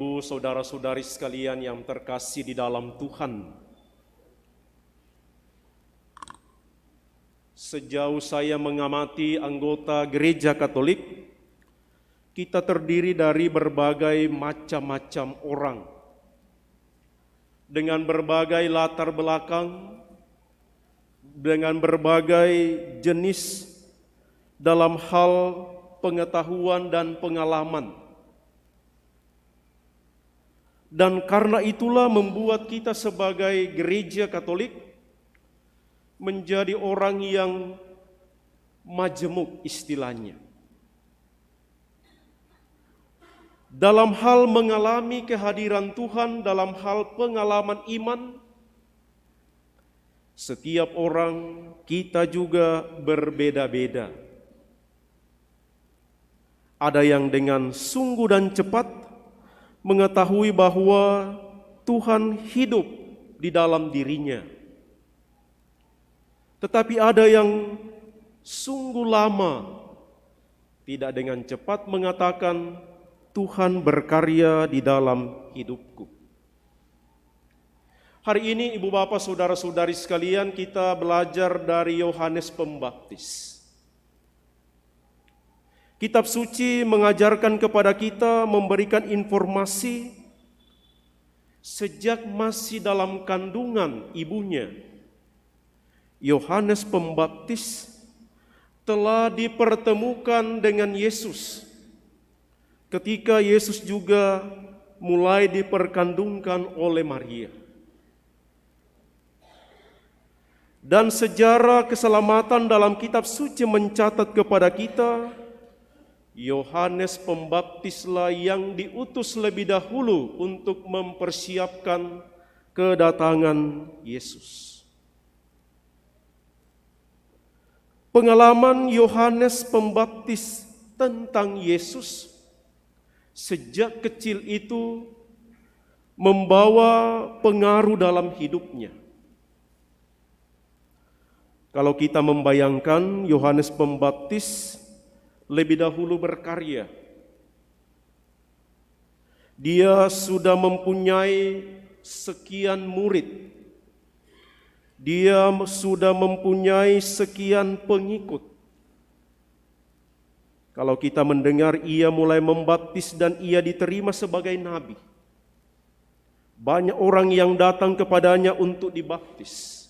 Ibu, saudara-saudari sekalian yang terkasih di dalam Tuhan, sejauh saya mengamati anggota gereja Katolik, kita terdiri dari berbagai macam-macam orang, dengan berbagai latar belakang, dengan berbagai jenis dalam hal pengetahuan dan pengalaman. Dan karena itulah membuat kita sebagai gereja Katolik menjadi orang yang majemuk istilahnya. Dalam hal mengalami kehadiran Tuhan, dalam hal pengalaman iman, setiap orang kita juga berbeda-beda. Ada yang dengan sungguh dan cepat mengetahui bahwa Tuhan hidup di dalam dirinya. Tetapi ada yang sungguh lama tidak dengan cepat mengatakan Tuhan berkarya di dalam hidupku. Hari ini Ibu Bapak Saudara-saudari sekalian, kita belajar dari Yohanes Pembaptis. Kitab suci mengajarkan kepada kita, memberikan informasi sejak masih dalam kandungan ibunya. Yohanes Pembaptis telah dipertemukan dengan Yesus ketika Yesus juga mulai diperkandungkan oleh Maria. Dan sejarah keselamatan dalam kitab suci mencatat kepada kita, Yohanes Pembaptislah yang diutus lebih dahulu untuk mempersiapkan kedatangan Yesus. Pengalaman Yohanes Pembaptis tentang Yesus sejak kecil itu membawa pengaruh dalam hidupnya. Kalau kita membayangkan Yohanes Pembaptis lebih dahulu berkarya. Dia sudah mempunyai sekian murid. Dia sudah mempunyai sekian pengikut. Kalau kita mendengar ia mulai membaptis dan ia diterima sebagai nabi, banyak orang yang datang kepadanya untuk dibaptis.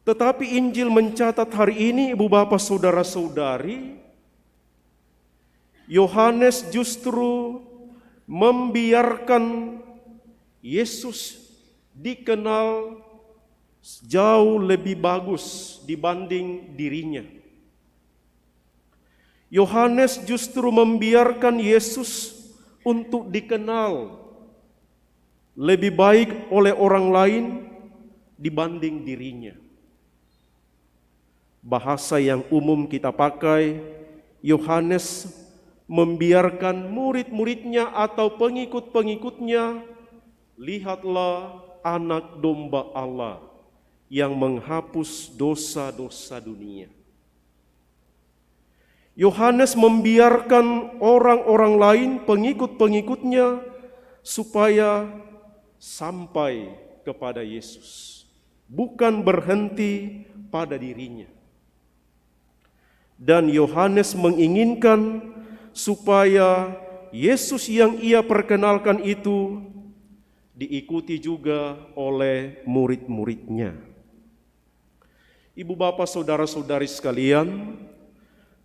Tetapi Injil mencatat hari ini, Ibu Bapak Saudara-saudari, Yohanes justru membiarkan Yesus dikenal jauh lebih bagus dibanding dirinya. Yohanes justru membiarkan Yesus untuk dikenal lebih baik oleh orang lain dibanding dirinya. Bahasa yang umum kita pakai, Yohanes membiarkan murid-muridnya atau pengikut-pengikutnya, lihatlah anak domba Allah yang menghapus dosa-dosa dunia. Yohanes membiarkan orang-orang lain, pengikut-pengikutnya, supaya sampai kepada Yesus, bukan berhenti pada dirinya. Dan Yohanes menginginkan supaya Yesus yang ia perkenalkan itu diikuti juga oleh murid-muridnya. Ibu bapak saudara-saudari sekalian,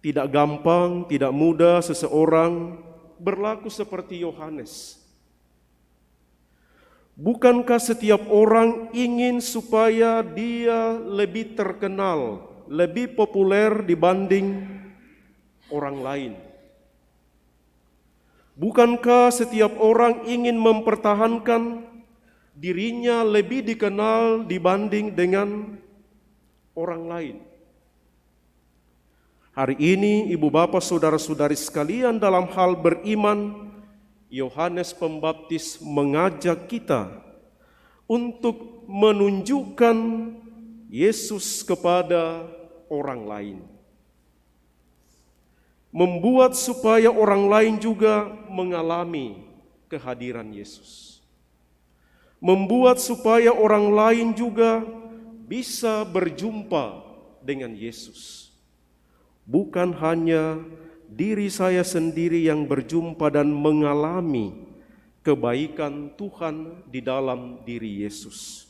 tidak gampang, tidak mudah seseorang berlaku seperti Yohanes. Bukankah setiap orang ingin supaya dia lebih terkenal, lebih populer dibanding orang lain? Bukankah setiap orang ingin mempertahankan dirinya lebih dikenal dibanding dengan orang lain? Hari ini ibu bapak saudara-saudari sekalian, dalam hal beriman, Yohanes Pembaptis mengajak kita untuk menunjukkan Yesus kepada orang lain. membuat supaya orang lain juga mengalami kehadiran Yesus. Membuat supaya orang lain juga bisa berjumpa dengan Yesus. Bukan hanya diri saya sendiri yang berjumpa dan mengalami kebaikan Tuhan di dalam diri Yesus.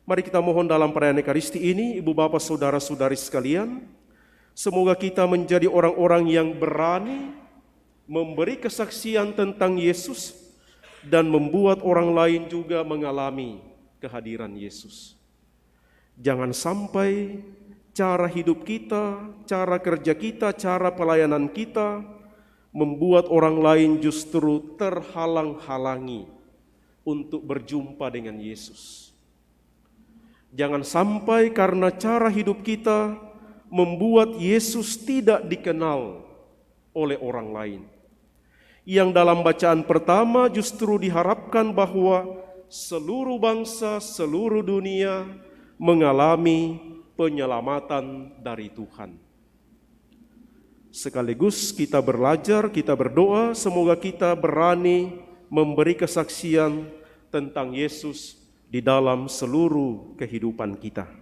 Mari kita mohon dalam perayaan Ekaristi ini, Ibu Bapak Saudara-saudari sekalian, semoga kita menjadi orang-orang yang berani memberi kesaksian tentang Yesus dan membuat orang lain juga mengalami kehadiran Yesus. Jangan sampai cara hidup kita, cara kerja kita, cara pelayanan kita membuat orang lain justru terhalang-halangi untuk berjumpa dengan Yesus. Jangan sampai karena cara hidup kita membuat Yesus tidak dikenal oleh orang lain. Yang dalam bacaan pertama justru diharapkan bahwa seluruh bangsa, seluruh dunia mengalami penyelamatan dari Tuhan. Sekaligus kita belajar, kita berdoa, semoga kita berani memberi kesaksian tentang Yesus di dalam seluruh kehidupan kita.